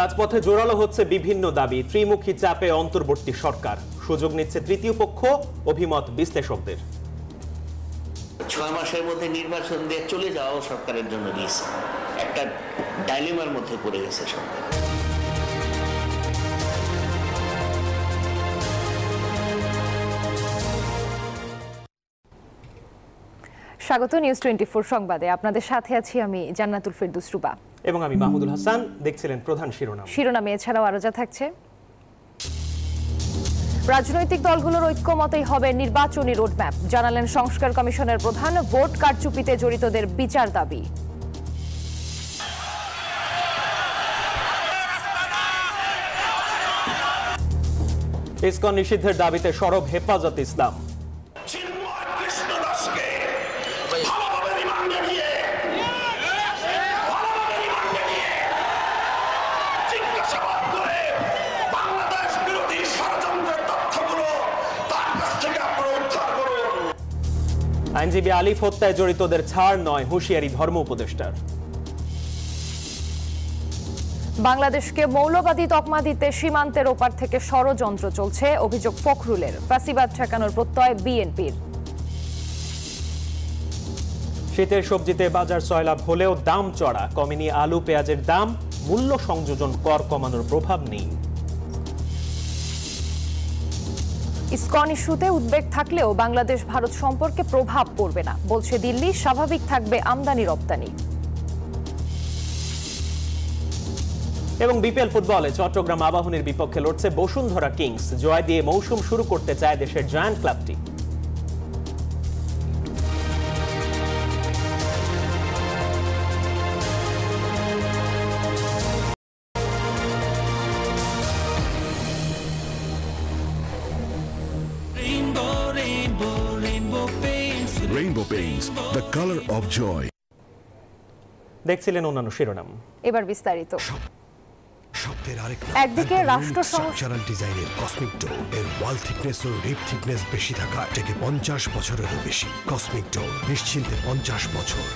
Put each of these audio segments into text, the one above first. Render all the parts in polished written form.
রাজপথে জোরালো হচ্ছে বিভিন্ন দাবি, ত্রিমুখী চাপে অন্তর্বর্তী সরকার, সুযোগ নিচ্ছে তৃতীয় পক্ষ, অভিমত বিশ্লেষকদের। 6 মাসের মধ্যে নির্বাচন দিয়ে চলে যাওয়াও সরকারের জন্য রিস্ক, একটা ডাইলেমার মধ্যে পড়ে গেছে সরকার। স্বাগত নিউজ 24 সংবাদে, আপনাদের সাথে আছি আমি জান্নাতুল ফেরদৌস রুবা এবং আমি মাহমুদুল হাসান। দেখছিলেন প্রধান শিরোনামে এছাড়াও আরো যা থাকছে। রাজনৈতিক দলগুলোর ঐক্যমতেই হবে নির্বাচনী রোডম্যাপ, জানালেন সংস্কার কমিশনের প্রধান। ভোট কারচুপিতে জড়িতদের বিচার দাবি। ইসকন নিষিদ্ধের দাবিতে সরব হেফাজত ইসলাম। আইনজীবী আলিফ হত্যায় জড়িতদের ছাড় নয়, হুঁশিয়ারি ধর্ম উপদেষ্টার। বাংলাদেশকে মৌলবাদী তকমা দিতে সীমান্তের ওপার থেকে ষড়যন্ত্র চলছে, অভিযোগ ফখরুলের। ফ্যাসিবাদ ঠেকানোর প্রত্যয় বিএনপির। শীতের সবজিতে বাজার সয়লাভ হলেও দাম চড়া, কমেনি আলু পেঁয়াজের দাম, মূল্য সংযোজন কর কমানোর প্রভাব নেই। ইসকন ইস্যুতে উদ্বেগ থাকলেও বাংলাদেশ ভারত সম্পর্কে প্রভাব পড়বে না, বলছে দিল্লি। স্বাভাবিক থাকবে আমদানি রপ্তানি। এবং বিপিএল ফুটবলে চট্টগ্রাম আবাহনীর বিপক্ষে লড়ছে বসুন্ধরা কিংস। জয় দিয়ে মৌসুম শুরু করতে চায় দেশের জায়ান্ট ক্লাবটি। Rainbow Paints, the color of joy. দেখছিলেন অন্যান্য শিরোনাম, এবার বিস্তারিত। একদিকে রাষ্ট্র স্ট্রাকচারাল ডিজাইনের কসমিক ডোর এর ওয়াল থিকনেস ও রিপ থিকনেস বেশি থাকা থেকে 50 বছরেরও বেশি। কসমিক ডোর, নিশ্চিন্তে 50 বছর।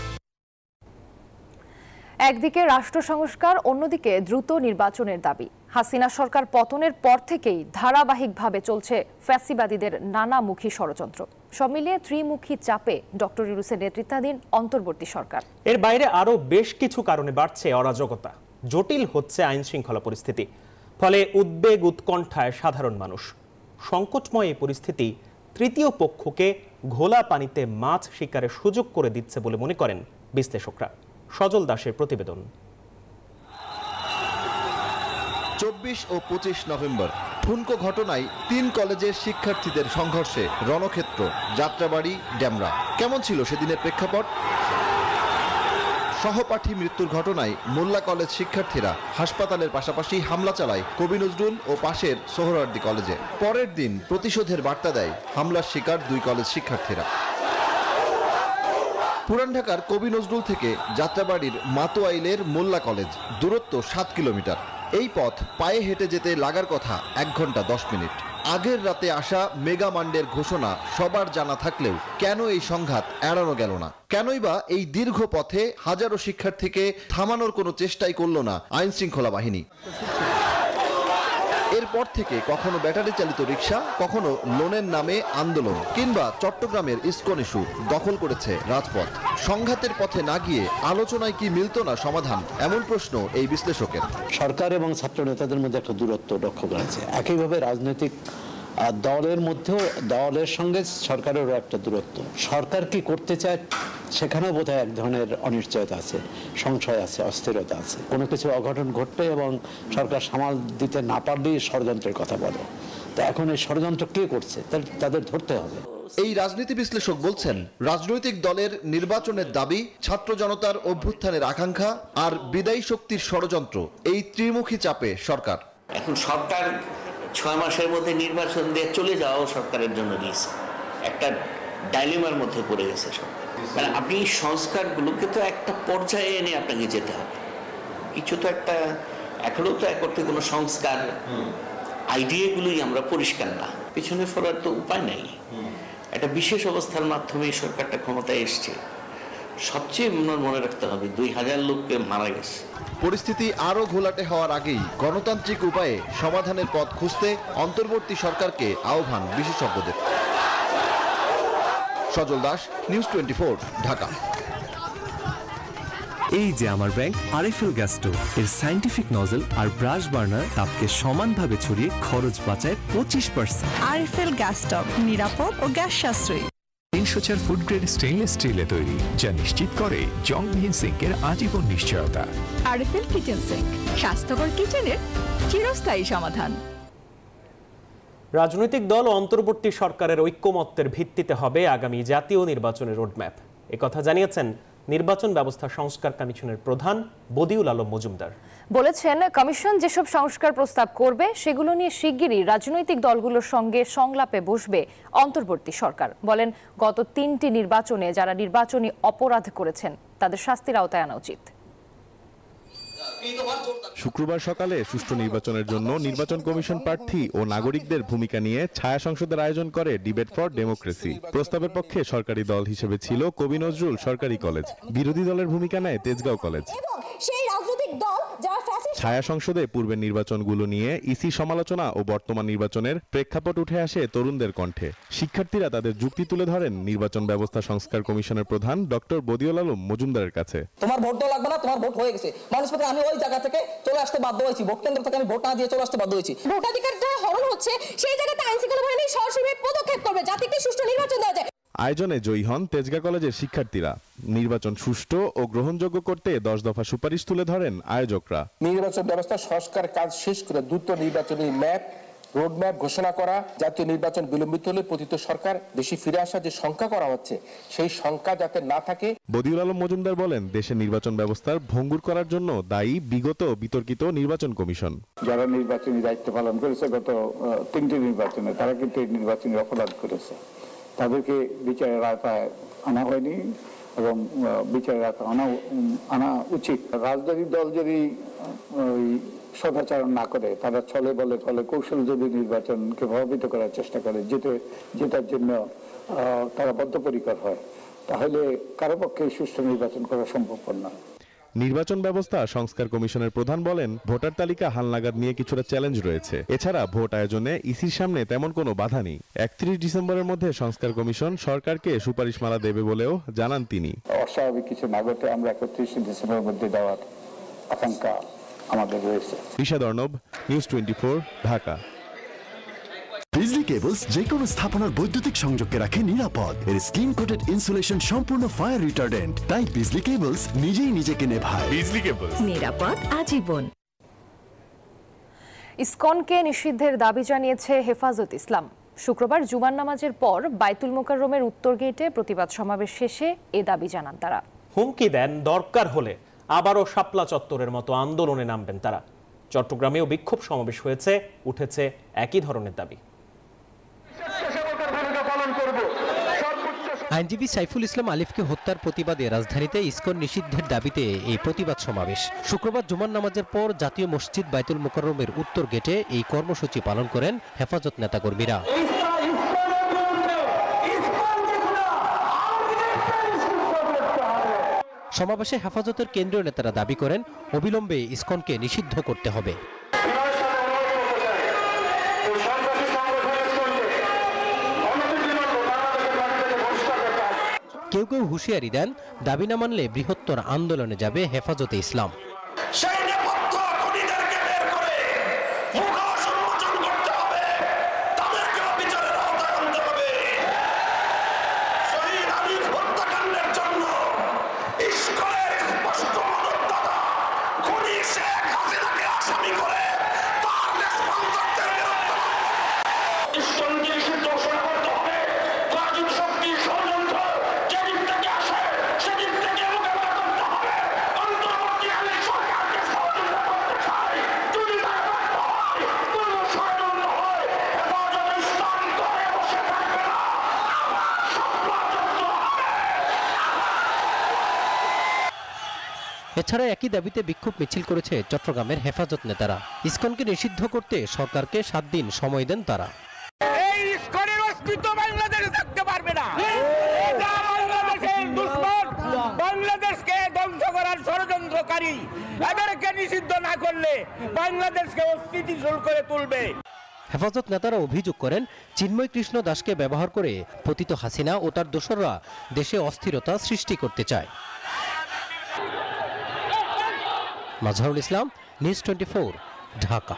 একদিকে রাষ্ট্র সংস্কার, অন্যদিকে দ্রুত নির্বাচনের দাবি। হাসিনা সরকার পতনের পর থেকেই ধারাবাহিকভাবে চলছে ফ্যাসিবাদীদের নানামুখী ষড়যন্ত্র। সব মিলিয়ে ত্রিমুখী চাপে ডক্টর ইউনূসের নেতৃত্বাধীন অন্তর্বর্তী সরকার। এর বাইরে আরো বেশ কিছু কারণে বাড়ছে অরাজকতা, জটিল হচ্ছে আইন শৃঙ্খলা পরিস্থিতি, ফলে উদ্বেগ উৎকণ্ঠায় সাধারণ মানুষ। সংকটময় এই পরিস্থিতি তৃতীয় পক্ষকে ঘোলা পানিতে মাছ শিকারের সুযোগ করে দিচ্ছে বলে মনে করেন বিশ্লেষকরা। সজল দাসের প্রতিবেদন। 24 ও 25 নভেম্বর ঠুনকো ঘটনায় 3 কলেজের শিক্ষার্থীদের সংঘর্ষে রণক্ষেত্র যাত্রাবাড়ি ডেমরা। কেমন ছিল সেদিনের প্রেক্ষাপট? সহপাঠী মৃত্যুর ঘটনায় মোল্লা কলেজ শিক্ষার্থীরা হাসপাতালের পাশাপাশি হামলা চালায় কবি নজরুল ও পাশের সোহরাওয়ার্দী কলেজে। পরের দিন প্রতিশোধের বার্তা দেয় হামলার শিকার 2 কলেজ শিক্ষার্থীরা। পুরান ঢাকার কবি নজরুল থেকে যাত্রাবাড়ির মাতোয়াইলের মোল্লা কলেজ দূরত্ব 7 কিলোমিটার। এই পথ পায়ে হেঁটে যেতে লাগার কথা 1 ঘন্টা 10 মিনিট। আগের রাতে আসা মেগা মান্ডের ঘোষণা সবার জানা থাকলেও কেন এই সংঘাত এড়ানো গেল না? কেনই বা এই দীর্ঘ পথে হাজারো শিক্ষার্থীকে থামানোর কোনো চেষ্টাই করল না আইন শৃঙ্খলা বাহিনী? এরপর থেকে কখনো ব্যাটারি চালিত রিক্সা, কখনো লোনের নামে আন্দোলন, কিংবা চট্টগ্রামের ইসকন ইস্যু দখল করেছে রাজপথ। সংঘাতের পথে না গিয়ে আলোচনায় কি মিলত না সমাধান, এমন প্রশ্ন এই বিশ্লেষকের। সরকার এবং ছাত্র নেতাদের মধ্যে একটা দূরত্ব লক্ষ্য করা যায়। একইভাবে রাজনৈতিক দলের মধ্যেও দলের সঙ্গে সরকারেরও একটা দূরত্ব। সরকার কি করতে চায় সেখানেও বোধহয় এক ধরনের অনিশ্চয়তা আছে, সংশয় আছে, অস্থিরতা আছে। কোনো কিছু অঘটন ঘটলে এবং সরকার সামাল দিতে না পারলেই ষড়যন্ত্রের কথা বলে। তা এখন এই ষড়যন্ত্র কে করছে তাদের ধরতে হবে। এই রাজনীতি বিশ্লেষক বলছেন, রাজনৈতিক দলের নির্বাচনের দাবি, ছাত্র জনতার অভ্যুত্থানের আকাঙ্ক্ষা আর বিদায়ী শক্তির ষড়যন্ত্র, এই ত্রিমুখী চাপে সরকার। এখন সরকার 6 মাসের মধ্যে নির্বাচন দিয়ে চলে যাওয়াও সরকারের জন্য রিস্ক, একটা ডাইলেমার মধ্যে পড়ে গেছে সরকার। মানে আপনি সংস্কারগুলোকে তো একটা পর্যায়ে এনে আপনাকে যেতে হবে। কিছু তো একটা, এখনো তো করতে কোনো সংস্কার আইডিয়াগুলোই আমরা পরিষ্কার না, পিছনে ফেরার তো উপায় নাই। একটা বিশেষ অবস্থার মাধ্যমে সরকারটা ক্ষমতায় এসছে, সবচেয়ে মনে রাখতে হবে 2000 লোককে মারা গেছে। পরিস্থিতি আরও ঘোলাটে হওয়ার আগেই গণতান্ত্রিক উপায়ে সমাধানের পথ খুঁজতে অন্তর্বর্তী সরকারকে আহ্বান বিশেষজ্ঞদের। সজল দাস, নিউজ 24, ঢাকা। এই যে আমার ব্যাংক আরএফএল গ্যাস স্টোভ, এর সায়েন্টিফিক নজল আর ব্রাশ বার্নার তাপকে সমানভাবে ছড়িয়ে খরচ বাঁচায় 25%। আরএফএল গ্যাস স্টোভ নিরাপদ ও গ্যাস সাশ্রয়ী। 304 ফুড গ্রেড স্টেইনলেস স্টিলে তৈরি, যা নিশ্চিত করে জংবিহীন সিঙ্কের আজীবন নিশ্চয়তা। আরএফএল কিচেন সিঙ্ক, স্বাস্থ্যকর কিচেনের চিরস্থায়ী সমাধান। রাজনৈতিক দল ও অন্তর্বর্তী সরকারের ঐক্যমত্যের ভিত্তিতে হবে আগামী জাতীয় নির্বাচনের রোডম্যাপ, একথা জানিয়েছেন নির্বাচন ব্যবস্থা সংস্কার কমিশনের প্রধান বদিউল আলম মজুমদার। বলেছেন, কমিশন যেসব সংস্কার প্রস্তাব করবে সেগুলো নিয়ে শিগগিরই রাজনৈতিক দলগুলোর সঙ্গে সংলাপে বসবে অন্তর্বর্তী সরকার। বলেন, গত 3টি নির্বাচনে যারা নির্বাচনী অপরাধ করেছেন তাদের শাস্তির আওতায় আনা উচিত। শুক্রবার সকালে সুষ্ঠু নির্বাচনের জন্য নির্বাচন কমিশন প্রার্থী ও নাগরিকদের ভূমিকা নিয়ে ছায়া সংসদের আয়োজন করে ডিবেট ফর ডেমোক্রেসি। প্রস্তাবের পক্ষে সরকারি দল হিসেবে ছিল কবি নজরুল সরকারি কলেজ, বিরোধী দলের ভূমিকা নেয় তেজগাঁও কলেজ। ছায়া সংসদে পূর্বের নির্বাচনগুলো নিয়ে ইসি সমালোচনা ও বর্তমান নির্বাচনের প্রেক্ষাপট উঠে আসে তরুণদের কণ্ঠে। শিক্ষার্থীরা তাদের যুক্তি তুলে ধরেন নির্বাচন ব্যবস্থা সংস্কার কমিশনের প্রধান ডক্টর বদিউল আলম মজুমদারের কাছে। তোমার ভোট তো লাগবে না, তোমার ভোট হয়ে গেছে। মানুষ পক্ষে আমি ওই জায়গা থেকে চলে আসতে বাধ্য হয়েছি, ভোট কেন্দ্র থেকে আমি ভোট না দিয়ে চলে আসতে বাধ্য হয়েছি। ভোটাধিকারটা হরণ হচ্ছে, সেই জায়গাতে আইন শৃঙ্খলা বাহিনী সরাসরি পদক্ষেপ করবে যাতে কি সুষ্ঠু নির্বাচন দেওয়া যায়। আয়োজনে জয়ী হন তেজগাঁ কলেজের শিক্ষার্থীরা। নির্বাচন সুষ্ঠু ও গ্রহণযোগ্য করতে 10 দফা সুপারিশ তুলে ধরেন আয়োজকরা। নির্বাচন ব্যবস্থা সংস্কার কাজ শেষ করে দ্রুত নির্বাচনী রোডম্যাপ ঘোষণা করা, জাতীয় নির্বাচন বিলম্বিত হলে পতিত সরকার দেশে ফিরে আসা যে সংখ্যা করা হচ্ছে সেই সংখ্যা যাতে না থাকে। বদিউল আলম মজুমদার বলেন, দেশের নির্বাচন ব্যবস্থার ভঙ্গুর করার জন্য দায়ী বিগত বিতর্কিত নির্বাচন কমিশন। যারা নির্বাচনী দায়িত্ব পালন করেছে গত 3টি নির্বাচনে, তারা কিন্তু এই নির্বাচনী অপরাধ করেছে। তাদেরকে বিচারের আওতায় আনা হয়নি এবং বিচারের আওতায় আনা উচিত। রাজনৈতিক দল যদি সদাচরণ না করে, তারা ছলে বলে ফলে কৌশল যদি নির্বাচনকে প্রভাবিত করার চেষ্টা করে, যেটার জন্য তারা বদ্ধপরিকর হয়, তাহলে কারো পক্ষে সুষ্ঠু নির্বাচন করা সম্ভবপর নয়। নির্বাচন ব্যবস্থা সংস্কার কমিশনের প্রধান বলেন, ভোটার তালিকা হালনাগাদ নিয়ে কিছুটা চ্যালেঞ্জ রয়েছে। এছাড়া ভোট আয়োজনে ইসির সামনে তেমন কোনো বাধা নেই। 31 ডিসেম্বরের মধ্যে সংস্কার কমিশন সরকারকে সুপারিশমালা দেবে বলেও জানান তিনি। অস্বাভাবিক কিছু না ঘটে আমরা 31 ডিসেম্বরের মধ্যে দেওয়ার আকাঙ্ক্ষা আমাদের রয়েছে। ঋষাদ অর্ণব, নিউজ 24, ঢাকা। বিজলি কেবলস যে কোনো স্থাপনার বৈদ্যুতিক সংযোগকে রাখে নিরাপদ। এর স্কিন কোটেড ইনসুলেশন সম্পূর্ণ ফায়ার রিটার্ডেন্ট, তাই বিজলি কেবলস নিজেই নিজেকে নেভায়। বিজলি কেবলস, নিরাপদ আজীবন। ইসকনকে নিষিদ্ধের দাবি জানিয়েছে হেফাজত ইসলাম। শুক্রবার জুমার নামাজের পর বাইতুল মোকাররমের উত্তর গেটে প্রতিবাদ সমাবেশ শেষে এ দাবি জানান তারা। হুমকি দেন, দরকার হলে আবারও শাপলা চত্বরের মতো আন্দোলনে নামবেন তারা। চট্টগ্রামেও বিক্ষোভ সমাবেশ হয়েছে, উঠেছে একই ধরনের দাবি। আইনজীবী সাইফুল ইসলাম আলিফকে হত্যার প্রতিবাদে রাজধানীতে ইসকন নিষিদ্ধের দাবিতে এই প্রতিবাদ সমাবেশ। শুক্রবার জুমার নামাজের পর জাতীয় মসজিদ বাইতুল মোকাররমের উত্তর গেটে এই কর্মসূচি পালন করেন হেফাজত নেতাকর্মীরা। সমাবেশে হেফাজতের কেন্দ্রীয় নেতারা দাবি করেন, অবিলম্বে ইসকনকে নিষিদ্ধ করতে হবে। কেউ কেউ হুঁশিয়ারি দেন, দাবি না মানলে বৃহত্তর আন্দোলনে যাবে হেফাজতে ইসলাম। এছাড়া একই দাবিতে বিক্ষোভ মিছিল করেছে চট্টগ্রামের হেফাজত নেতারা। ইসকনকে নিষিদ্ধ করতে সরকারকে 7 দিন সময় দেন তারা। এই ইসকনের অস্তিত্ব বাংলাদেশে থাকতে পারবে না। এটা বাংলাদেশের দুশমন। পারি। এদেরকে নিষিদ্ধ না করলে বাংলাদেশকে অস্থিতিশীল করে তুলবে। হেফাজত নেতারা অভিযোগ করেন চিন্ময় কৃষ্ণ দাসকে ব্যবহার করে পতিত হাসিনা ও তার দোসররা দেশে অস্থিরতা সৃষ্টি করতে চায়। মাজহারুল ইসলাম, নিউজ 24, ঢাকা।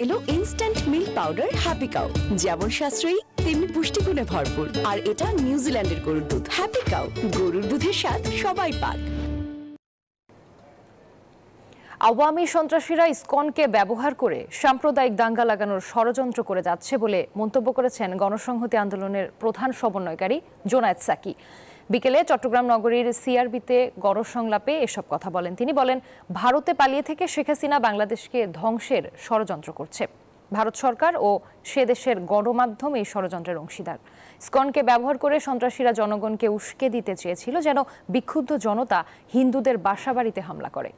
এলো instant milk powder happy cow, যেমন সাশ্রয়ী তেমনি পুষ্টিগুণে ভরপুর। আর এটা নিউজিল্যান্ডের গরুর দুধ। হ্যাপি কাউ, গরুর দুধের স্বাদ সবাই পাক। আওয়ামী সন্ত্রাসীরা ইসকনকে ব্যবহার করে সাম্প্রদায়িক দাঙ্গা লাগানোর ষড়যন্ত্র করে যাচ্ছে বলে মন্তব্য করেছেন গণসংহতি আন্দোলনের প্রধান সমন্বয়কারী জোনায়েদ সাকি। বিকেলে চট্টগ্রাম নগরীর সিআরবিতে গণসংলাপে এসব কথা বলেন তিনি। বলেন, ভারতে পালিয়ে থেকে শেখ হাসিনা বাংলাদেশকে ধ্বংসের ষড়যন্ত্র করছে। ভারত সরকার ও সে দেশের গণমাধ্যম এই ষড়যন্ত্রের অংশীদার। ইসকনকে ব্যবহার করে সন্ত্রাসীরা জনগণকে উস্কে দিতে চেয়েছিল যেন বিক্ষুব্ধ জনতা হিন্দুদের বাসাবাড়িতে হামলা করে।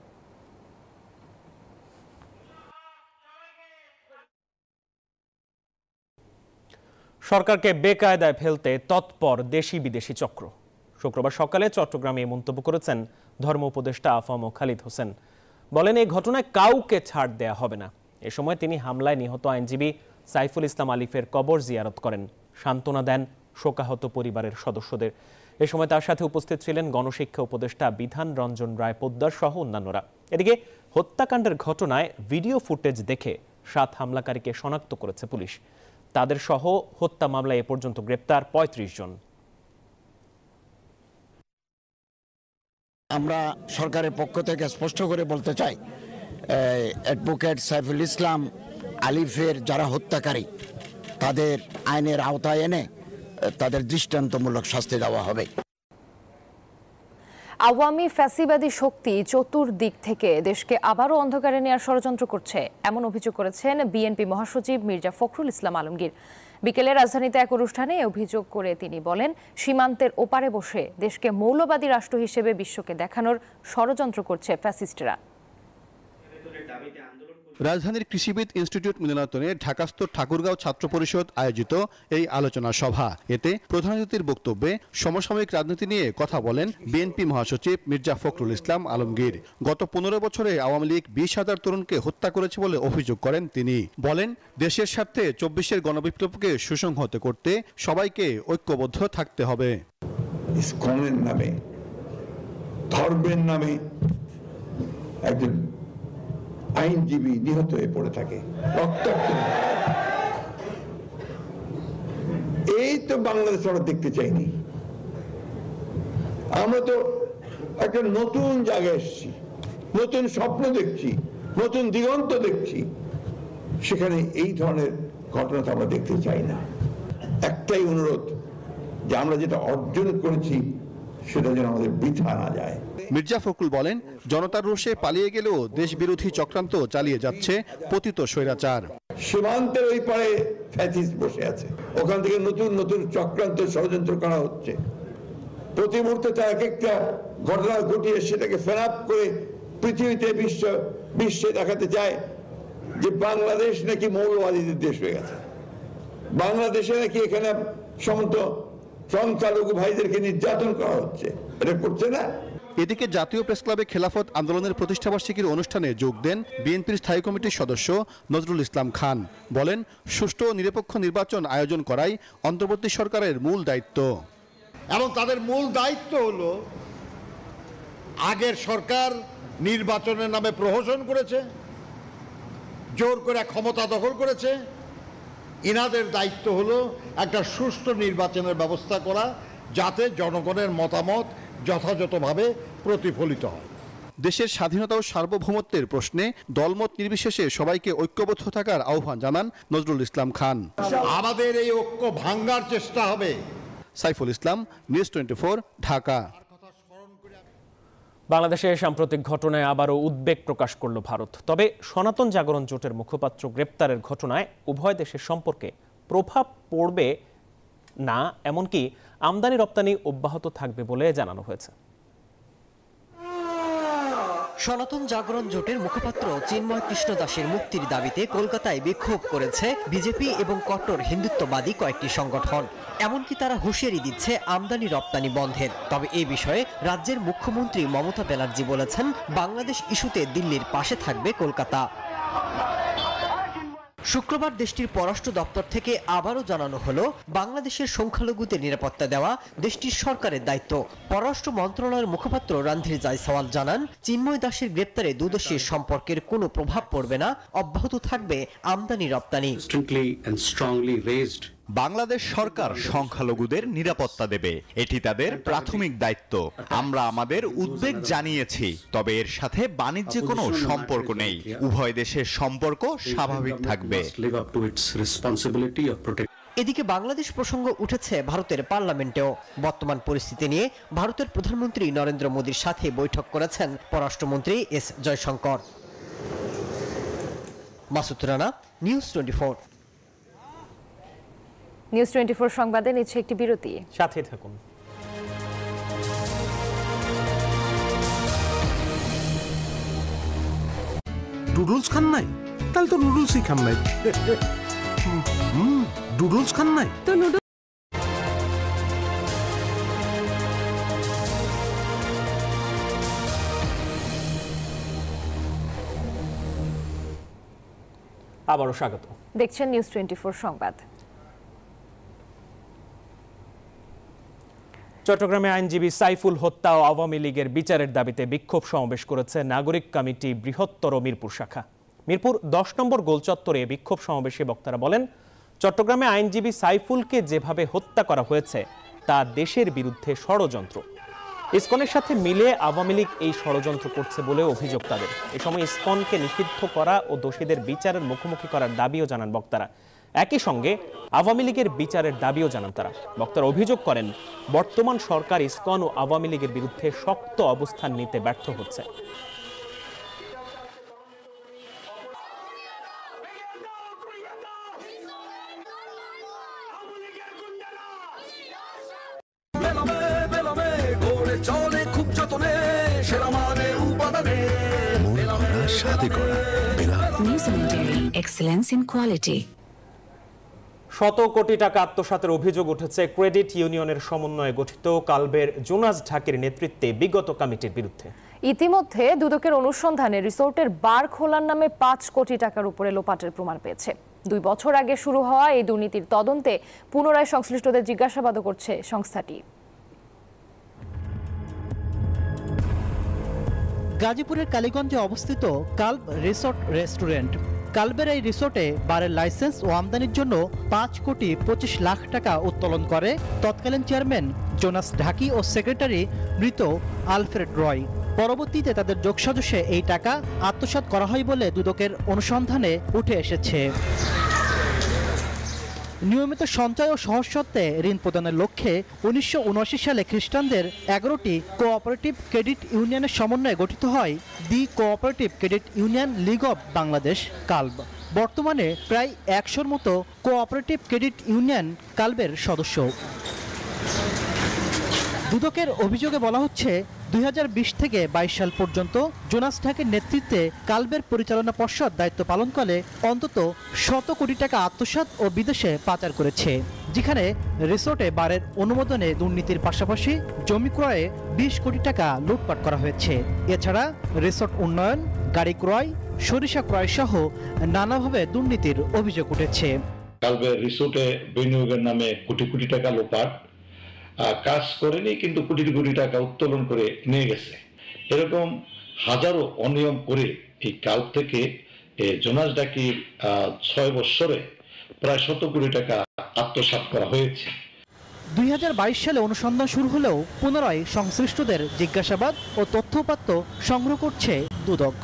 সরকারকে বেকায়দায় ফেলতে তৎপর দেশি বিদেশি চক্র। শুক্রবার সকালে চট্টগ্রামে মন্তব্য করেছেন ধর্ম উপদেষ্টা আফম খালিদ হোসেন। বলেন, এই ঘটনায় কাউকে ছাড় দেয়া হবে না। এ সময় তিনি হামলায় নিহত আইনজীবী সাইফুল ইসলাম আলিফের কবর জিয়ারত করেন, সান্ত্বনা দেন শোকাহত পরিবারের সদস্যদের। এ সময় তার সাথে উপস্থিত ছিলেন গণশিক্ষা উপদেষ্টা বিধান রঞ্জন রায় পোদ্দার সহ অন্যান্যরা। এদিকে হত্যাকাণ্ডের ঘটনায় ভিডিও ফুটেজ দেখে 7 হামলাকারীকে শনাক্ত করেছে পুলিশ। তাদের সহ হত্যা মামলায় এ পর্যন্ত গ্রেপ্তার 35 জন। আমরা সরকারের পক্ষ থেকে স্পষ্ট করে বলতে চাই, অ্যাডভোকেট সাইফুল ইসলাম আলিফের যারা হত্যাকারী তাদের আইনের আওতায় এনে তাদের দৃষ্টান্তমূলক শাস্তি দেওয়া হবে। আওয়ামী ফ্যাসিবাদী শক্তি চতুর্দিক থেকে দেশকে আবারও অন্ধকারে নেওয়ার ষড়যন্ত্র করছে, এমন অভিযোগ করেছেন বিএনপি মহাসচিব মির্জা ফখরুল ইসলাম আলমগীর। বিকেলে রাজধানীতে এক অনুষ্ঠানে অভিযোগ করে তিনি বলেন, সীমান্তের ওপারে বসে দেশকে মৌলবাদী রাষ্ট্র হিসেবে বিশ্বকে দেখানোর ষড়যন্ত্র করছে ফ্যাসিস্টরা। রাজধানীর কৃষিবিদ ইনস্টিটিউট মিলনায়তনে ঢাকাস্থ ঠাকুরগাঁও ছাত্র পরিষদ আয়োজিত এই আলোচনা সভা। এতে প্রধান অতিথির বক্তব্যে সমসাময়িক রাজনীতি নিয়ে কথা বলেন বিএনপি মহাসচিব মির্জা ফখরুল ইসলাম আলমগীর। গত 15 বছরে আওয়ামী লীগ 20,000 তরুণকে হত্যা করেছে বলে অভিযোগ করেন তিনি। বলেন, দেশের স্বার্থে 24-এর গণবিপ্লবকে সুসংহত করতে সবাইকে ঐক্যবদ্ধ থাকতে হবে। ইসকনের নামে, ধর্মের নামে একজন আইনজীবী নিহত হয়ে পড়ে থাকে, রক্তাক্ত। এই তো বাংলাদেশ আমরা দেখতে চাইনি। আমরা তো একটা নতুন জায়গায় এসেছি, নতুন স্বপ্ন দেখছি, নতুন দিগন্ত দেখছি। সেখানে এই ধরনের ঘটনা তো আমরা দেখতে চাই না। একটাই অনুরোধ, যে আমরা যেটা অর্জন করেছি সেটা যেন আমাদের বৃথা না যায়। মির্জা ফখরুল বলেন, জনতার রোষে পালিয়ে গেলেও দেশ বিরোধী চক্রান্ত চালিয়ে যাচ্ছে পতিত স্বৈরাচার। সীমান্তের ওই পারে ফ্যাসিস্ট বসে আছে, ওখান থেকে নতুন নতুন চক্রান্ত ষড়যন্ত্র করা হচ্ছে। প্রতি মুহূর্তে তার এক একটা ঘটনা ঘটিয়ে সেটাকে ফেরাপ করে পৃথিবীতে বিশ্বে দেখাতে চায় যে বাংলাদেশ নাকি মৌলবাদীদের দেশ হয়ে গেছে, বাংলাদেশে নাকি এখানে সমস্ত সংখ্যালঘু ভাইদেরকে নির্যাতন করা হচ্ছে। এটা করছে না। এদিকে জাতীয় প্রেস ক্লাবে খেলাফত আন্দোলনের প্রতিষ্ঠাবার্ষিকীর অনুষ্ঠানে যোগ দেন বিএনপির স্থায়ী কমিটির সদস্য নজরুল ইসলাম খান। বলেন, সুষ্ঠু ও নিরপেক্ষ নির্বাচন আয়োজন করাই অন্তর্বর্তী সরকারের মূল দায়িত্ব। এবং তাদের মূল দায়িত্ব হলো, আগের সরকার নির্বাচনের নামে প্রহসন করেছে, জোর করে ক্ষমতা দখল করেছে। ইনাদের দায়িত্ব হলো একটা সুষ্ঠু নির্বাচনের ব্যবস্থা করা, যাতে জনগণের মতামত যথাযথভাবে প্রতিফলিত হয়। দেশের স্বাধীনতা ও সার্বভৌমত্বের প্রশ্নে দলমত নির্বিশেষে সবাইকে ঐক্যবদ্ধ থাকার আহ্বান জানান নজরুল ইসলাম খান। আমাদের এই ঐক্য ভাঙ্গার চেষ্টা হবে। সাইফুল ইসলাম, নিউজ 24, ঢাকা। বাংলাদেশে সাম্প্রতিক ঘটনায় আবারও উদ্বেগ প্রকাশ করল ভারত। তবে সনাতন জাগরণ জোটের মুখপাত্র গ্রেপ্তারের ঘটনায় উভয় দেশের সম্পর্কে প্রভাব পড়বে না, এমনকি আমদানি রপ্তানি অব্যাহত থাকবে বলে জানানো হয়েছে। সনাতন জাগরণ জোটের মুখপাত্র চিন্ময় কৃষ্ণ দাসের মুক্তির দাবিতে কলকাতায় বিক্ষোভ করেছে বিজেপি এবং কট্টর হিন্দুত্ববাদী কয়েকটি সংগঠন। এমনকি তারা হুঁশিয়ারি দিচ্ছে আমদানি রপ্তানি বন্ধের। তবে এই বিষয়ে রাজ্যের মুখ্যমন্ত্রী মমতা ব্যানার্জি বলেছেন, বাংলাদেশ ইস্যুতে দিল্লির পাশে থাকবে কলকাতা। শুক্রবার দেশটির পররাষ্ট্র দপ্তর থেকে আবারও জানানো হলো, বাংলাদেশের সংখ্যালঘুদের নিরাপত্তা দেওয়া দেশটির সরকারের দায়িত্ব। পররাষ্ট্র মন্ত্রণালয়ের মুখপাত্র রণধীর জয়সওয়াল জানান, চিন্ময় দাসের গ্রেপ্তারে দুদেশের সম্পর্কের কোনো প্রভাব পড়বে না, অব্যাহত থাকবে আমদানি রপ্তানি। বাংলাদেশ সরকার সংখ্যালঘুদের নিরাপত্তা দেবে, এটি তাদের প্রাথমিক দায়িত্ব। আমরা আমাদের উদ্বেগ জানিয়েছি, তবে এর সাথে বাণিজ্যে কোনো সম্পর্ক নেই। উভয় দেশের সম্পর্ক স্বাভাবিক থাকবে। এদিকে বাংলাদেশ প্রসঙ্গ উঠেছে ভারতের পার্লামেন্টেও। বর্তমান পরিস্থিতি নিয়ে ভারতের প্রধানমন্ত্রী নরেন্দ্র মোদীর সাথে বৈঠক করেছেন পররাষ্ট্রমন্ত্রী S Jaishankar. Masud Rana, news 24। News 24 সংবাদে নিচ্ছে একটি বিরতি, সাথে থাকুন। নুডলস খান নাই? তাহলে তো নুডলসই খান নাই। নুডলস খান নাই তো আবারও স্বাগত। দেখছেন নিউজ 24 সংবাদ। চট্টগ্রামে আইনজীবী সাইফুল হত্যা ও আওয়ামী লীগের বিচারের দাবিতে বিক্ষোভ সমাবেশ করেছে নাগরিক কমিটি বৃহত্তর মিরপুর শাখা। মিরপুর 10 নম্বর গোলচত্বরে বিক্ষোভ সমাবেশে বক্তারা বলেন, চট্টগ্রামে আইনজীবী সাইফুলকে যেভাবে হত্যা করা হয়েছে তা দেশের বিরুদ্ধে ষড়যন্ত্র। ইসকনের সাথে মিলে আওয়ামী লীগ এই ষড়যন্ত্র করছে বলে অভিযোগ তাদের। এ সময় ইসকনকে নিষিদ্ধ করা ও দোষীদের বিচারের মুখোমুখি করার দাবিও জানান বক্তারা। একই সঙ্গে আওয়ামী লীগের বিচারের দাবিও জানান তারা। বক্তারা অভিযোগ করেন, বর্তমান সরকার ইসকন ও আওয়ামী লীগের বিরুদ্ধে শক্ত অবস্থান নিতে ব্যর্থ হচ্ছে। Excellence in quality. শত কোটি টাকা আত্মসাতের অভিযোগ উঠেছে ক্রেডিট ইউনিয়নের সমন্বয়ে গঠিত কালবের জোনাস ঢাকির নেতৃত্বে বিগত কমিটির বিরুদ্ধে। ইতিমধ্যে দুদকের অনুসন্ধানে রিসোর্টের বার খোলার নামে 5 কোটি টাকার উপরে লোপাটের প্রমাণ পেয়েছে। 2 বছর আগে শুরু হওয়া এই দুর্নীতির তদন্তে পুনরায় সংশ্লিষ্টদের জিজ্ঞাসাবাদও করছে সংস্থাটি। গাজীপুরের কালীগঞ্জে অবস্থিত কালব রিসোর্ট রেস্টুরেন্ট। কালবের এই রিসোর্টে বারের লাইসেন্স ও আমদানির জন্য 5 কোটি 25 লাখ টাকা উত্তোলন করে তৎকালীন চেয়ারম্যান জোনাস ঢাকি ও সেক্রেটারি মৃত আলফ্রেড রয়। পরবর্তীতে তাদের যোগসাজশে এই টাকা আত্মসাৎ করা হয় বলে দুদকের অনুসন্ধানে উঠে এসেছে। নিয়মিত সঞ্চয় ও সহজসত্ত্বে ঋণ প্রদানের লক্ষ্যে 1979 সালে খ্রিস্টানদের 11টি কোঅপারেটিভ ক্রেডিট ইউনিয়নের সমন্বয়ে গঠিত হয় the cooperative credit union league of Bangladesh কালব। বর্তমানে প্রায় 100-র মতো কোঅপারেটিভ ক্রেডিট ইউনিয়ন কালবের সদস্য। দুদকের অভিযোগে বলা হচ্ছে, 2020 থেকে 22 সাল পর্যন্ত জোনাস ঢাকির নেতৃত্বে কালবের পরিচালনা পর্ষদ দায়িত্ব পালন করে অন্তত 100 কোটি টাকা আত্মসাৎ ও বিদেশে পাচার করেছে, যেখানে রিসোর্টে বারের অনুমোদনে দুর্নীতির পাশাপাশি জমি ক্রয়ে 20 কোটি টাকা লুটপাট করা হয়েছে। এছাড়া রিসোর্ট উন্নয়ন, গাড়ি ক্রয়, সরিষা ক্রয় সহ নানাভাবে দুর্নীতির অভিযোগ উঠেছে। কালবের রিসোর্টে বিনিয়োগের নামে কোটি কোটি টাকা লোপাট, কাজ করেনি কিন্তু কোটি কোটি টাকা উত্তোলন করে নিয়ে গেছে। এরকম হাজারো অনিয়ম করে এই কাল থেকে জোনাস ঢাকির 6 বছরে প্রায় 100 কোটি টাকা আত্মসাৎ করা হয়েছে। 2022 সালে অনুসন্ধান শুরু হলেও পুনরায় সংশ্লিষ্টদের জিজ্ঞাসাবাদ ও তথ্যউপাত্ত সংগ্রহ করছে দুদক।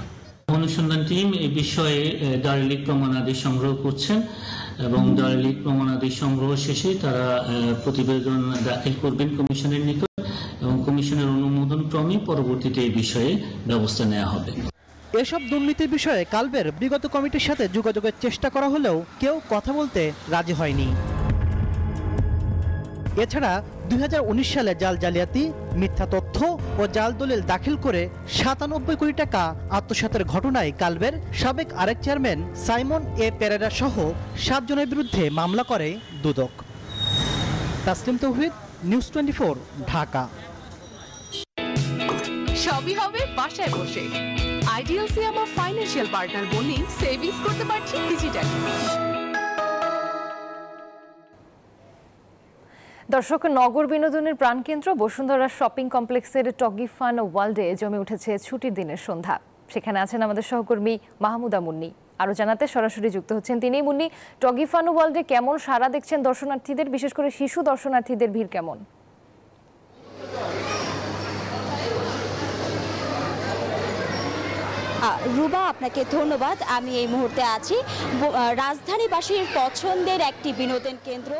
অনুসন্ধান টিম এই বিষয়ে দালিলিক প্রমাণাদি সংগ্রহ করছেন এবং দালিলিক প্রমাণাদি সংগ্রহ শেষে তারা প্রতিবেদন দাখিল করবেন কমিশনের নিকট এবং কমিশনের অনুমোদন ক্রমে পরবর্তীতে এই বিষয়ে ব্যবস্থা নেওয়া হবে। এসব দুর্নীতির বিষয়ে কালবের বিগত কমিটির সাথে যোগাযোগের চেষ্টা করা হলেও কেউ কথা বলতে রাজি হয়নি। এছাড়া 2019 সালে জাল জালিয়াতি, মিথ্যা তথ্য ও জাল দলিল দাখিল করে 97 কোটি টাকা আত্মসাতের ঘটনায় কালবের সাবেক আরেক চেয়ারম্যান সাইমন এ পেরেরা সহ 7 জনের বিরুদ্ধে মামলা করে দুদক। তাসলিম তৌহিদ, নিউজ 24, ঢাকা। সবই হবে বাসায় বসে। আইডিএলসি আমার ফাইন্যান্সিয়াল পার্টনার বলেই সেভিংস করতে পারছি ডিজিটালি। দর্শক, নগর বিনোদনের প্রাণকেন্দ্র বসুন্ধরা শপিং কমপ্লেক্সের টগি ফান ওয়ার্ল্ডে জমে উঠেছে ছুটির দিনের সন্ধ্যা। সেখানে আছেন আমাদের সহকর্মী মাহমুদা মুন্নি। আরো জানাতে সরাসরি যুক্ত হচ্ছেন তিনি। মুন্নি, টগি ফান ওয়ার্ল্ডে কেমন সাড়া দেখছেন দর্শনার্থীদের, বিশেষ করে শিশু দর্শনার্থীদের ভিড় কেমন? রুবা, আপনাকে ধন্যবাদ। আমি এই মুহূর্তে আছি রাজধানীবাসীর পছন্দের একটি বিনোদন কেন্দ্র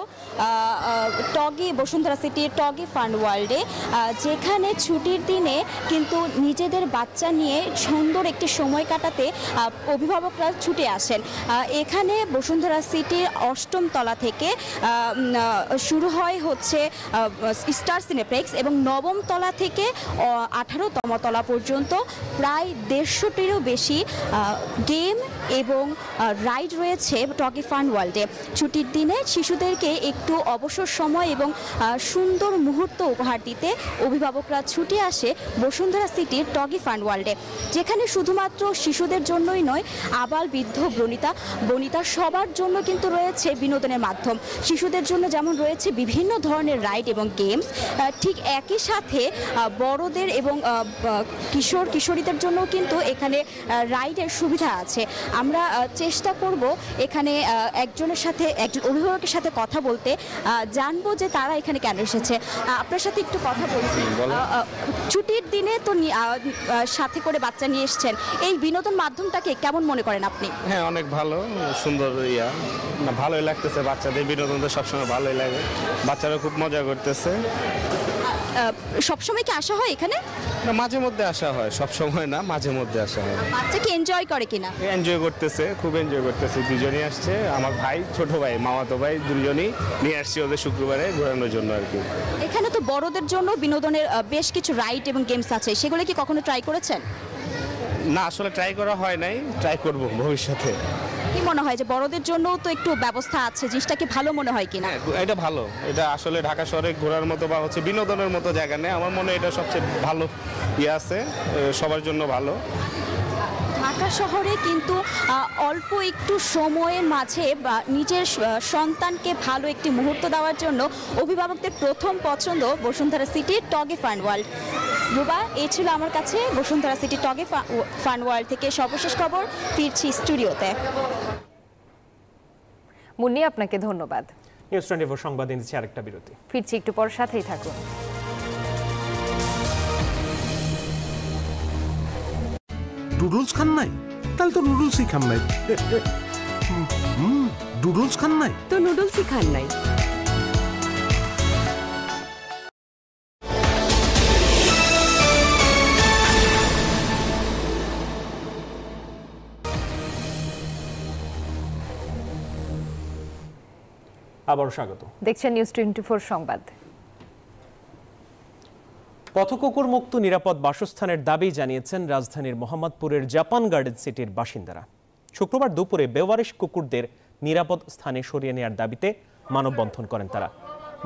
টগি বসুন্ধরা সিটির টগি ফান ওয়ার্ল্ডে, যেখানে ছুটির দিনে কিন্তু নিজেদের বাচ্চা নিয়ে সুন্দর একটি সময় কাটাতে অভিভাবকরা ছুটে আসেন। এখানে বসুন্ধরা সিটির 8ম তলা থেকে শুরু হয় হচ্ছে স্টার সিনেপ্লেক্স এবং 9ম তলা থেকে 18তম তলা পর্যন্ত প্রায় 150টিরও বেশি গেম এবং রাইড রয়েছে টগি ফান ওয়ার্ল্ডে। ছুটির দিনে শিশুদেরকে একটু অবসর সময় এবং সুন্দর মুহূর্ত উপহার দিতে অভিভাবকরা ছুটে আসে বসুন্ধরা সিটির টগি ফান ওয়ার্ল্ডে, যেখানে শুধুমাত্র শিশুদের জন্যই নয়, আবাল বৃদ্ধ বনিতা সবার জন্য কিন্তু রয়েছে বিনোদনের মাধ্যম। শিশুদের জন্য যেমন রয়েছে বিভিন্ন ধরনের রাইড এবং গেমস, ঠিক একই সাথে বড়দের এবং কিশোরীদের জন্য কিন্তু এখানে রাইডের সুবিধা আছে। আমরা চেষ্টা করব এখানে একজন অভিভাবকের সাথে কথা বলতে, জানবো যে তারা এখানে কেন এসেছে। আপনার সাথে একটু কথা বলছি। ছুটির দিনে তো সাথে করে বাচ্চা নিয়ে এসেছেন, এই বিনোদন মাধ্যমটাকে কেমন মনে করেন আপনি? হ্যাঁ, অনেক ভালো, সুন্দর, ভালোই লাগতেছে। বাচ্চাদের বিনোদন তো সবসময় ভালোই লাগে, বাচ্চারা খুব মজা করতেছে। সবসময় কি আসা হয় এখানে? না, মাঝে মধ্যে আসা হয়, সব সময় না, মাঝে মধ্যে আসা হয়। বাচ্চা কি এনজয় করে কিনা? এনজয় করতেছে, খুব এনজয় করতেছে। দুজনই আসছে, আমার ভাই, ছোট ভাই, মামাতো ভাই, দুজনই নিয়ে আসছি ওদের শুক্রবারে ঘোরানোর জন্য আর কি। এখানে তো বড়দের জন্য বিনোদনের বেশ কিছু রাইড এবং গেমস আছে, সেগুলো কি কখনো ট্রাই করেছেন? না, আসলে ট্রাই করা হয় নাই, ট্রাই করব ভবিষ্যতে। কি মনে হয় যে বড়দের জন্য তো একটু ব্যবস্থা আছে, জিনিসটা কি ভালো মনে হয় কিনা? এটা ভালো, এটা আসলে ঢাকা শহরে ঘোরার মতো বা হচ্ছে বিনোদনের মতো জায়গা নেই, আমার মনে হয় এটা সবচেয়ে ভালো আছে, সবার জন্য ভালো। ঢাকা শহরে কিন্তু অল্প একটু সময়ের মাঝে বা নিজের সন্তানকে ভালো একটি মুহূর্ত দেওয়ার জন্য অভিভাবকদের প্রথম পছন্দ বসুন্ধরা সিটির টগি ফান ওয়ার্ল্ড। রুবা, এই ছিল আমার কাছে Bashundhara city Toggi fun world থেকে সর্বশেষ খবর। ফিরছি স্টুডিওতে। মুন্নি, আপনাকে ধন্যবাদ। নিউজ 24 সংবাদে নিচ্ছে আরেকটা বিরতি, ফিরছি একটু পর, সাথেই থাকুন। নুডলস খান নাই? তাহলে তো নুডলসই খান নাই। নুডলস খান নাই তো নুডলসই খান নাই। আবারও স্বাগত। দেখছেন নিউজ 24 সংবাদ। পথকুকুর মুক্ত নিরাপদ বাসস্থানের দাবি জানিয়েছেন রাজধানীর মোহাম্মদপুরের জাপান গার্ডেন সিটির বাসিন্দারা। শুক্রবার দুপুরে বেওয়ারিশ কুকুরদের নিরাপদ স্থানে সরিয়ে নেওয়ার দাবিতে মানববন্ধন করেন তারা।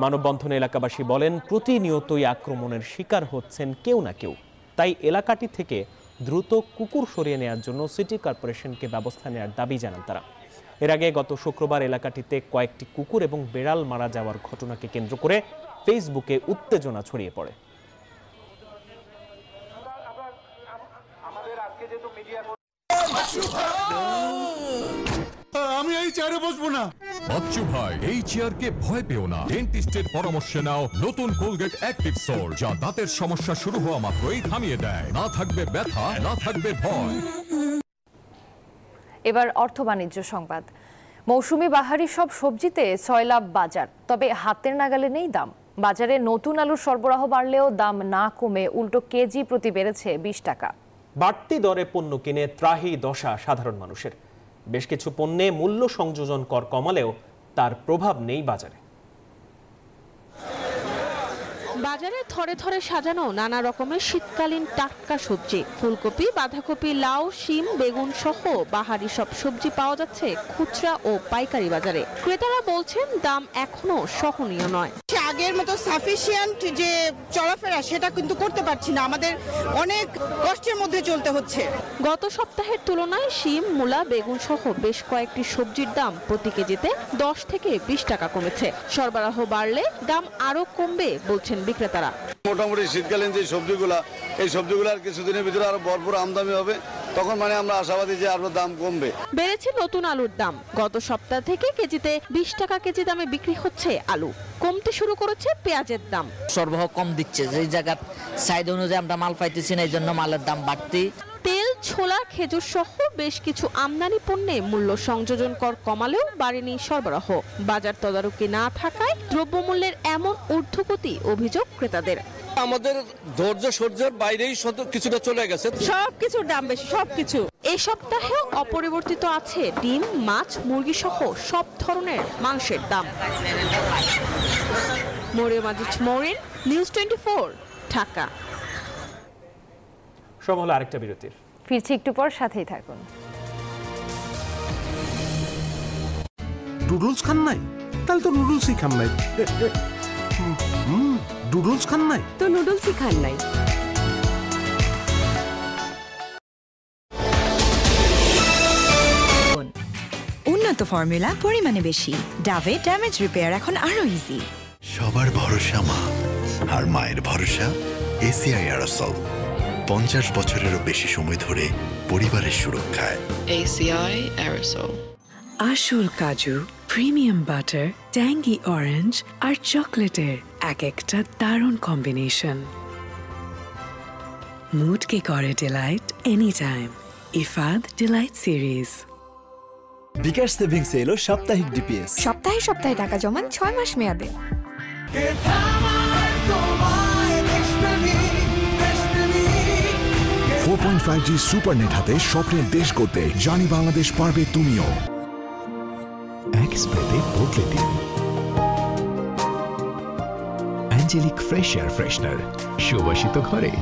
মানববন্ধনে এলাকাবাসী বলেন, প্রতিনিয়তই আক্রমণের শিকার হচ্ছেন কেউ না কেউ, তাই এলাকাটি থেকে দ্রুত কুকুর সরিয়ে নেওয়ার জন্য সিটি কর্পোরেশনকে ব্যবস্থা নেওয়ার দাবি জানান তারা। এর আগে গত শুক্রবার এলাকাটিতে কয়েকটি কুকুর এবং বেড়াল মারা যাওয়ার ঘটনাকে কেন্দ্র করে ফেসবুকে উত্তেজনা ছড়িয়ে পড়ে। আমি এই চেয়ারে বসবো না। বাচ্চু ভাই, এই চেয়ারকে ভয় পেও না। ডেন্টিস্টের পরামর্শে নাও নতুন কোলগেট অ্যাক্টিভ সোল, যা দাঁতের সমস্যা শুরু হওয়া মাত্রই থামিয়ে দেয়। না থাকবে ব্যথা, না থাকবে ভয়। এবার অর্থ বাণিজ্য সংবাদ। মৌসুমি বাহারি সব সবজিতে সয়লাভ বাজার, তবে হাতের নাগালে নেই দাম। বাজারে নতুন আলুর সরবরাহ বাড়লেও দাম না কমে উল্টো কেজি প্রতি বেড়েছে 20 টাকা। বাড়তি দরে পণ্য কিনে ত্রাহি দশা সাধারণ মানুষের। বেশ কিছু পণ্যে মূল্য সংযোজন কর কমালেও তার প্রভাব নেই বাজারে। বাজারে থরে থরে সাজানো নানা রকমের শীতকালীন টাটকা সবজি, ফুলকপি, বাঁধাকপি, লাউ, শিম, বেগুন সহ বাহারি সব সবজি পাওয়া যাচ্ছে খুচরা ও পাইকারি বাজারে। ক্রেতারা বলছেন দাম এখনো সহনীয় নয়। আগের মতো সাফিসিয়েন্ট যে চলাফেরা সেটা কিন্তু করতে পারছি না, আমাদের অনেক কষ্টের মধ্যে চলতে হচ্ছে। গত সপ্তাহের তুলনায় শিম, মূলা, বেগুন সহ বেশ কয়েকটি সবজির দাম প্রতি কেজিতে 10 থেকে 20 টাকা কমেছে। সরবরাহ বাড়লে দাম আরো কমবে বলছেন বিক্রেতারা। মোটামুটি শীতকালীন যে সবজিগুলা, এই সবজিগুলার কিছুদিনের ভিতরে আরো ভরপুর আমদানি হবে, তখন আমরা আশাবাদী যে আরো দাম কমবে। বেড়েছে নতুন আলুর দাম। গত সপ্তাহ থেকে কেজিতে 20 টাকা কেজি দামে বিক্রি হচ্ছে আলু। কমতে শুরু করেছে পেঁয়াজের দাম। সরবরাহ কম দিচ্ছে, যে জায়গা সাইড অনুযায়ী আমরা মাল পাইতেছি না, এই জন্য মালের দাম বাড়তি। তেল, ছোলা, খেজুর সহ বেশ কিছু আমদানি পণ্যে মূল্য সংযোজন কর কমালেও বাড়েনি সরবরাহ। বাজার তদারকি না থাকায় দ্রব্যমূল্যের এমন ঊর্ধ্বগতি অভিযোগ ক্রেতাদের। আমাদের ধৈর্য সহ্যের বাইরেই কিছুটা চলে গেছে, সবকিছুর দাম বেশি, সবকিছু। এই সপ্তাহেও অপরিবর্তিত আছে ডিম, মাছ, মুরগি সহ সব ধরনের মাংসের দাম। মরিয়ম আজিজ মরিন, নিউজ 24, ঢাকা। সময় হলো আরেকটা বিরতির। ফিরছি একটু পর, সাথেই থাকুন। নুডলস খান নাই? তাহলে তো নুডলসই খান নাই। নুডলস খান নাই তো নুডলসই খান নাই। উন্নত ফর্মুলা, পরিমাণে বেশি। ডাভে ড্যামেজ রিপেয়ার এখন আরো ইজি। সবার ভরসা মা, আর মায়ের ভরসা এসিআই অ্যারোসল। 50 বছরেরও বেশি সময় ধরে পরিবারের সুরক্ষায়। ACI aerosol. আসল কাজু, প্রিমিয়াম বাটার, ট্যাঙ্গি অরেঞ্জ আর চকলেটের এক একটা দারুণ কম্বিনেশন। মুডকে করে delight any time. Ifad delight series. Bkash savings এলো সাপ্তাহিক ডিপিএস। সপ্তাহে সপ্তাহে টাকা জমান 6 মাস মেয়াদে। 4.5G সুপারনেট হাতে স্বপ্নের দেশ করতে জানি বাংলাদেশ পারবে তুমিও। এক স্প্রেতে বদলে দিন। অ্যাঞ্জেলিক ফ্রেশ এয়ার ফ্রেশনার, সুবাসিত ঘরে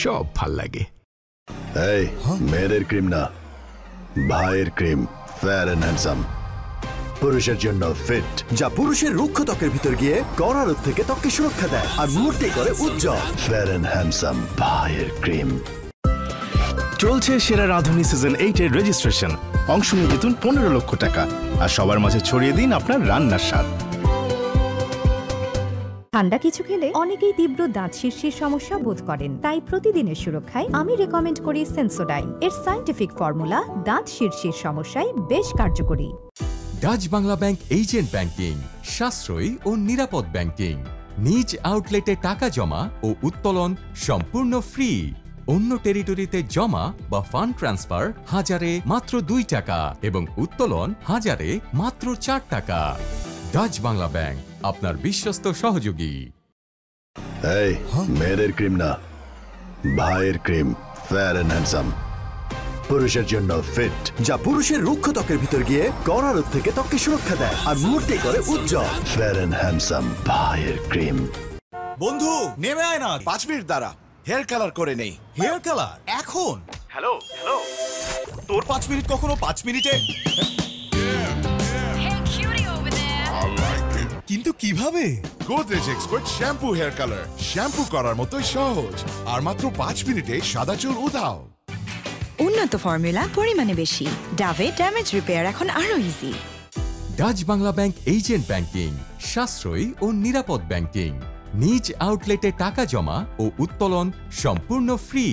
সব ভাল লাগে। এই মেয়েদের ক্রিম না, ভাইয়ের ক্রিম, ফেয়ার এন্ড হ্যান্ডসাম। পুরুষের জন্য ফিট, যা পুরুষের রুক্ষ ত্বকের ভিতর গিয়ে কড়া রোদ থেকে ত্বককে সুরক্ষা দেয় আর মুহূর্তেই করে উজ্জ্বল। ফেয়ার এন্ড হ্যান্ডসাম ভাইয়ের ক্রিম। চলছে সেরা রাঁধুনি সিজন 8 এর রেজিস্ট্রেশন। অংশ নিয়ে জিতুন 15 লক্ষ টাকা আর সবার মাঝে ছড়িয়ে দিন আপনার রান্নার স্বাদ। ঠান্ডা কিছু খেলে অনেকেই তীব্র দাঁত শীর্ষের সমস্যা বোধ করেন, তাই প্রতিদিনের সুরক্ষায় আমি রেকমেন্ড করি সেন্সোডাইন। এর সায়েন্টিফিক ফর্মুলা দাঁত শীর্ষের সমস্যায় বেশ কার্যকরী। Dutch Bangla bank agent banking, সাশ্রয়ী ও নিরাপদ ব্যাংকিং। নিজ আউটলেটে টাকা জমা ও উত্তোলন সম্পূর্ণ ফ্রি। অন্য টেরিটরিতে জমা বা ফান্ড ট্রান্সফার হাজারে মাত্র 2 টাকা এবং উত্তোলন হাজারে মাত্র 4 টাকা। ডাচ বাংলা ব্যাংক, আপনার বিশ্বস্ত সহযোগী। এই মেয়েদের ক্রিম না, ভাইয়ের ক্রিম, ফেয়ার এন্ড হ্যান্ডসাম। পুরুষের জন্য ফিট, যা পুরুষের রুক্ষ ত্বকের ভিতর গিয়ে কড়া রোদ থেকে ত্বককে সুরক্ষা দেয় আর মুহূর্তেই করে উজ্জ্বল। ফেয়ার এন্ড হ্যান্ডসাম ভাইয়ের ক্রিম। বন্ধু নেমে আয় না, 5 মিনিট দাঁড়া, হেয়ার কালার করে নেই। হেয়ার কালার এখন? হ্যালো হ্যালো, তোর 5 মিনিট কখনো 5 মিনিটে? কিন্তু কিভাবে? Godrej expert shampoo hair colour, shampoo করার মতোই সহজ আর মাত্র 5 মিনিটে সাদা চুল উধাও। উন্নত ফর্মুলা, পরিমাণে বেশি। ডাভে ড্যামেজ রিপেয়ার এখন আরো easy. Dutch Bangla bank agent banking, সাশ্রয়ী ও নিরাপদ ব্যাংকিং। নিজ আউটলেটে টাকা জমা ও উত্তোলন সম্পূর্ণ ফ্রি।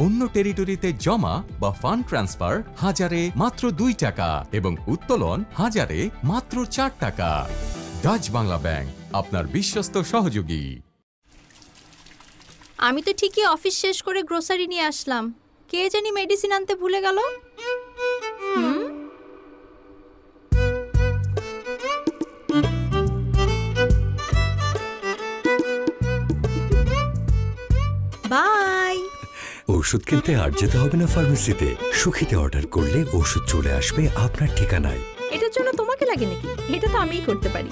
অন্য টেরিটরিতে জমা বা ফান্ড ট্রান্সফার হাজারে মাত্র 2 টাকা এবং উত্তোলন হাজারে মাত্র 4 টাকা। ডাচ বাংলা ব্যাংক, আপনার বিশ্বস্ত সহযোগী। আমি তো ঠিকই অফিস শেষ করে গ্রোসারি নিয়ে আসলাম, কে জানি মেডিসিন আনতে ভুলে গেল। বাই। ওষুধ কিনতে আর যেতে হবে না ফার্মেসিতে। সুখিতে অর্ডার করলে ওষুধ চলে আসবে আপনার ঠিকানায়। এটার জন্য তোমাকে লাগে নাকি? এটা তো আমিই করতে পারি।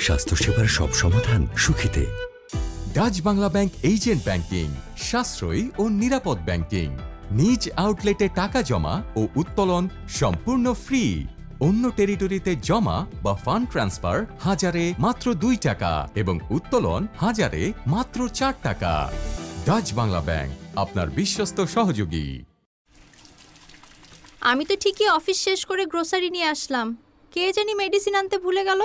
স্বাস্থ্যসেবার সব সমাধান সুখিতে। Dutch Bangla bank agent banking, সাশ্রয়ী ও নিরাপদ ব্যাংকিং। নিজ আউটলেটে টাকা জমা ও উত্তোলন সম্পূর্ণ ফ্রি। অন্য টেরিটরিতে জমা বা ফান্ড ট্রান্সফার 1000-এ মাত্র 2 টাকা এবং উত্তোলন 1000-এ মাত্র 4 টাকা। ডাচ বাংলা ব্যাংক, আপনার বিশ্বস্ত সহযোগী। আমি তো ঠিকই অফিস শেষ করে গ্রোসারি নিয়ে আসলাম, কে জানি মেডিসিন আনতে ভুলে গেল।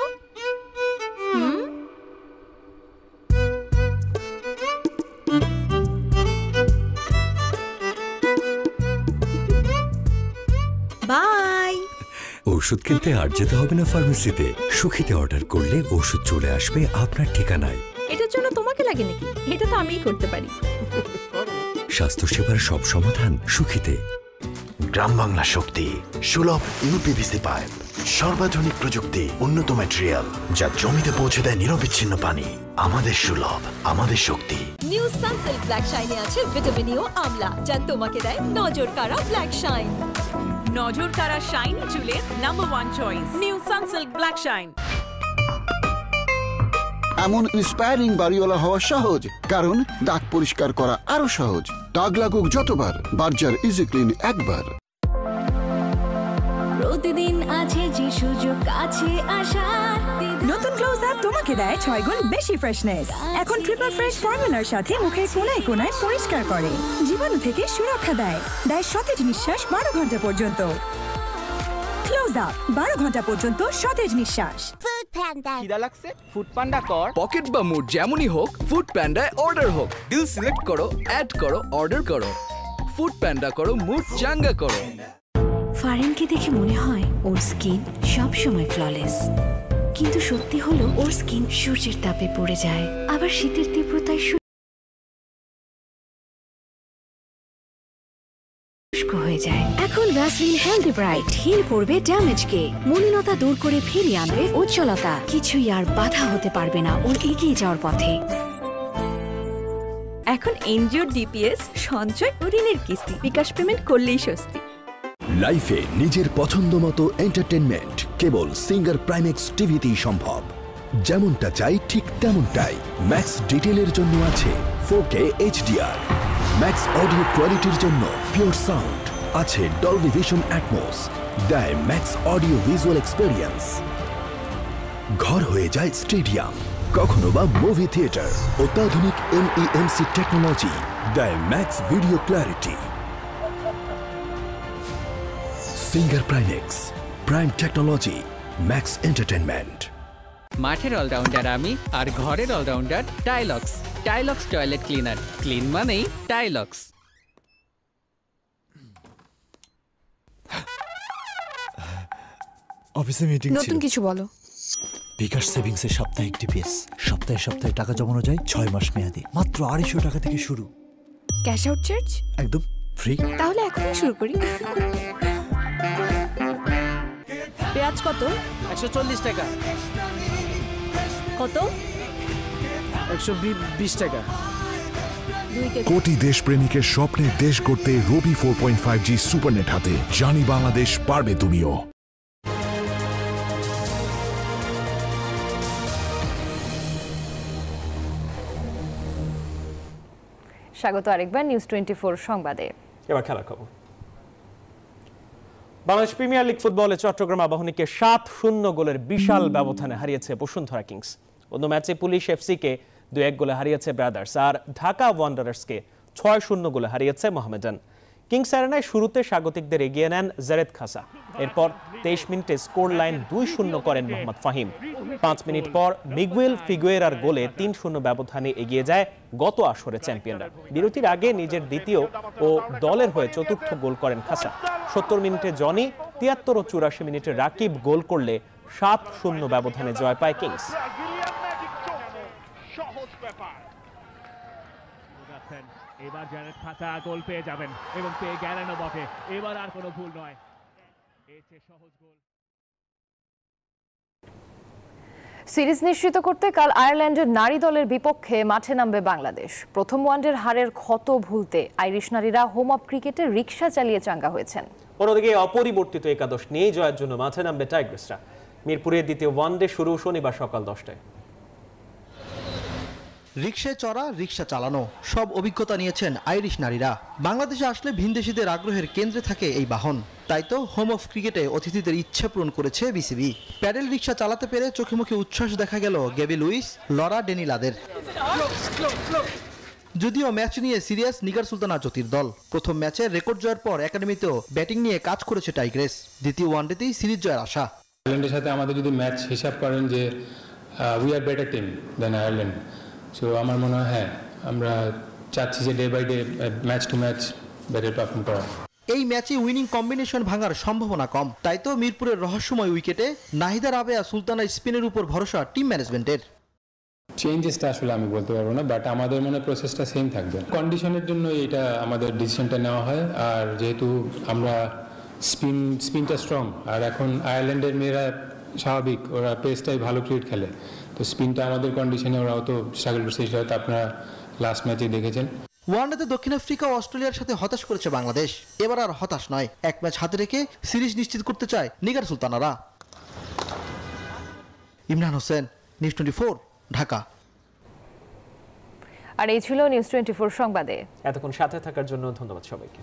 বাই। ওষুধ কিনতে আর যেতে হবে না ফার্মেসিতে। সুখিতে অর্ডার করলে ওষুধ চলে আসবে আপনার ঠিকানায়। এটার জন্য তোমাকে লাগে নাকি? এটা তো আমিই করতে পারি। স্বাস্থ্যসেবার সব সমাধান সুখিতে। গ্রাম বাংলা শক্তি, সুলভ ইউপিভিসি পাইপ, সর্বাধুনিক প্রযুক্তি, উন্নত ম্যাটেরিয়াল যা জমিতে পৌঁছে দেয় নিরবিচ্ছিন্ন পানি। আমাদের সুলভ, আমাদের শক্তি। নিউ সানসিল্ক ব্ল্যাক শাইনে আছে ভিটামিন ই ও আমলা, যা তোমাকে দেয় নজর কাড়া ব্ল্যাক শাইন। নজর কাড়া শাইন চুলের number 1 choice, new Sunsilk black shine. এমন ইন্সপায়ারিং বাড়িওয়ালা হওয়া সহজ, কারণ দাগ পরিষ্কার করা আরো সহজ। দাগ লাগুক যতবার, বার্জার ইজি ক্লিন একবার। প্রতিদিন আছে যে সুযোগ আছে আসার। নতুন ক্লোজ আপ তোমাকে দেয় 6 গুণ বেশি ফ্রেশনেস। এখন ট্রিপল ফ্রেশ ফর্মুলার সাথে মুখের কোনায় কোনায় পরিষ্কার করে, জীবাণু থেকে সুরক্ষা দেয়, সতেজ নিঃশ্বাস 12 ঘন্টা পর্যন্ত। ক্লোজ আপ 12 ঘন্টা পর্যন্ত সতেজ নিঃশ্বাস। খিদা লাগছে? ফুড পান্ডা কর। পকেট বা মুড যেমনই হোক, ফুড পান্ডায় অর্ডার হোক। ডিল সিলেক্ট করো, অ্যাড করো, অর্ডার করো। ফুড পান্ডা করো, মুড চাঙ্গা করো। ফারিনকে দেখে মনে হয় ওর স্কিন সব সময় ফ্ললেস, কিন্তু সত্যি হলো ওর স্কিন সূর্যের তাপে পড়ে যায়, আবার শীতের তীব্রতায় শুষ্ক হয়ে যায়। এখন ভ্যাসলিন হেলদি ব্রাইট হিল করবে ড্যামেজকে, মলিনতা দূর করে ফিরিয়ে আনবে উজ্জ্বলতা। কিছুই আর বাধা হতে পারবে না ওর এগিয়ে যাওয়ার পথে। এখন এনজিও ডিপিএস সঞ্চয় ও ঋণের কিস্তি বিকাশ পেমেন্ট করলেই স্বস্তি। লাইফে নিজের পছন্দ মতো এন্টারটেনমেন্ট কেবল সিঙ্গার প্রাইমেক্স টিভিতেই সম্ভব। যেমনটা চাই ঠিক তেমনটাই। ম্যাক্স ডিটেলের জন্য আছে 4K HDR, ম্যাক্স অডিও কোয়ালিটির জন্য পিওর সাউন্ড আছে ডলবি ভিশন অ্যাটমস, দেয় ম্যাক্স অডিও ভিজুয়াল এক্সপেরিয়েন্স। ঘর হয়ে যায় স্টেডিয়াম, কখনো বা মুভি থিয়েটার। অত্যাধুনিক MEMC টেকনোলজি দেয় max video clarity. Singer Primex, prime technology, max entertainment. মাঠের অলরাউন্ডার আমি, আর ঘরের allrounder Tylox. Tylox toilet cleaner, clean মানেই টাইলক্স। অফিসে মিটিং ছিল। নতুন কিছু বলো। বিকাশ সেভিংসের সাপ্তাহিক ডিপিএস, সপ্তাহে সপ্তাহে টাকা জমানো যায় 6 মাস মেয়াদে, মাত্র 250 টাকা থেকে শুরু। ক্যাশ আউট চার্জ একদম ফ্রি। তাহলে এখনই শুরু করি। পেঁয়াজ কত? 140 টাকা। কত? 120 টাকা। কোটি দেশপ্রেমিকের স্বপ্নের দেশ করতে রবি 4.5G সুপারনেট হাতে। জানি বাংলাদেশ, পারবে তুমিও। স্বাগত আরেকবার নিউজ 24 সংবাদে। এবার খেলার খবর। বাংলাদেশ প্রিমিয়ার লিগ ফুটবলে চট্টগ্রাম আবাহনীকে 7-0 গোলের বিশাল ব্যবধানে হারিয়েছে বসুন্ধরা কিংস। অন্য ম্যাচে পুলিশ এফসিকে 2-1 গোলে হারিয়েছে ব্রাদার্স, আর ঢাকা ওয়ান্ডারার্সকে 6-0 গোলে হারিয়েছে মোহামেডান। কিংস অ্যারেনায় শুরুতে স্বাগতিকদের এগিয়ে নেন জারেদ খাসা। এরপর 23 মিনিটে স্কোর লাইন 2-0 করেন মোহাম্মদ ফাহিম। 5 মিনিট পর মিগুয়েল ফিগুয়েরার গোলে 3-0 ব্যবধানে এগিয়ে যায় গত আসরে চ্যাম্পিয়নরা। বিরতির আগে নিজের দ্বিতীয় ও দলের হয়ে চতুর্থ গোল করেন খাসা। 70 মিনিটে জনি, 73 ও 84 মিনিটে রাকিব গোল করলে 7-0 ব্যবধানে জয় পায় কিংস। এবার জারেদ খাসা গোল পেয়ে যাবেন এবং পেয়ে গেলেনও বটে। এবার আর কোনো ভুল নয়, সহজ গোল। সিরিজ নিশ্চিত করতে কাল আয়ারল্যান্ডের নারী দলের বিপক্ষে মাঠে নামবে বাংলাদেশ। প্রথম ওয়ানডের হারের ক্ষত ভুলতে আইরিশ নারীরা হোম অফ ক্রিকেটে রিকশা চালিয়ে চাঙ্গা হয়েছেন। অন্যদিকে অপরিবর্তিত একাদশ নিয়ে জয়ের জন্য মাঠে নামবে টাইগ্রেসরা। মিরপুরের দ্বিতীয় ওয়ানডে শুরু শনিবার সকাল 10টায়। রিকশায় চড়া, রিকশা চালানো সব অভিজ্ঞতা নিয়েছেন আইরিশ নারীরা। বাংলাদেশে আসলে ভিনদেশীদের আগ্রহের কেন্দ্রে থাকে এই বাহন। তাই তো হোম অফ ক্রিকেটে অতিথিদের ইচ্ছা পূরণ করেছে বিসিবি। প্যাডেল রিকশা চালাতে পেরে চোখে মুখে উচ্ছ্বাস দেখা গেল গ্যাবি লুইস, লরা ডেনিলাদের। যদিও ম্যাচ নিয়ে সিরিয়াস নিগার সুলতানা জ্যোতির দল। প্রথম ম্যাচে রেকর্ড জয়ের পর একাডেমিতেও ব্যাটিং নিয়ে কাজ করেছে টাইগ্রেস। দ্বিতীয় ওয়ানডেতেই সিরিজ জয়ের আশা। আয়ারল্যান্ডের সাথে আমাদের যদি ম্যাচ হিসাব করেন যে we are better team than Ireland, so আমার মনে হয় হ্যাঁ আমরা চাচ্ছি যে day by day match to match better perform করা। এই ম্যাচে উইনিং কম্বিনেশন ভাঙার সম্ভাবনা কম। তাই তো মিরপুরের রহস্যময় উইকেটে নাহিদা রাবেয়া সুলতানা স্পিনের উপর ভরসা টিম ম্যানেজমেন্টের। চেঞ্জেসটা আসলে আমি বলতে পারবো না, বাট আমাদের মনে প্রসেসটা সেম থাকবে। কন্ডিশনের জন্য এটা আমাদের ডিসিশনটা নেওয়া হয়। আর যেহেতু আমরা স্পিনটা স্ট্রং, আর এখন আয়ারল্যান্ডের মেয়েরা স্বাভাবিক ওরা পেসটাই ভালো ক্রিকেট খেলে, তো স্পিনটা আমাদের কন্ডিশনে ওরাও তো স্ট্রাগল করছে, সেটা হয়তো আপনারা লাস্ট ম্যাচে দেখেছেন। ওয়ানডেতে দক্ষিণ আফ্রিকা ও অস্ট্রেলিয়ার সাথে হতাশ করেছে বাংলাদেশ। এবার আর হতাশ নয়, এক ম্যাচ হাতে রেখে সিরিজ নিশ্চিত করতে চায় নিগার সুলতানারা। ইমরান হোসেন, নিউজ 24, ঢাকা। আর এই ছিল নিউজ 24 সংবাদে। এতক্ষণ সাথে থাকার জন্য ধন্যবাদ সবাইকে।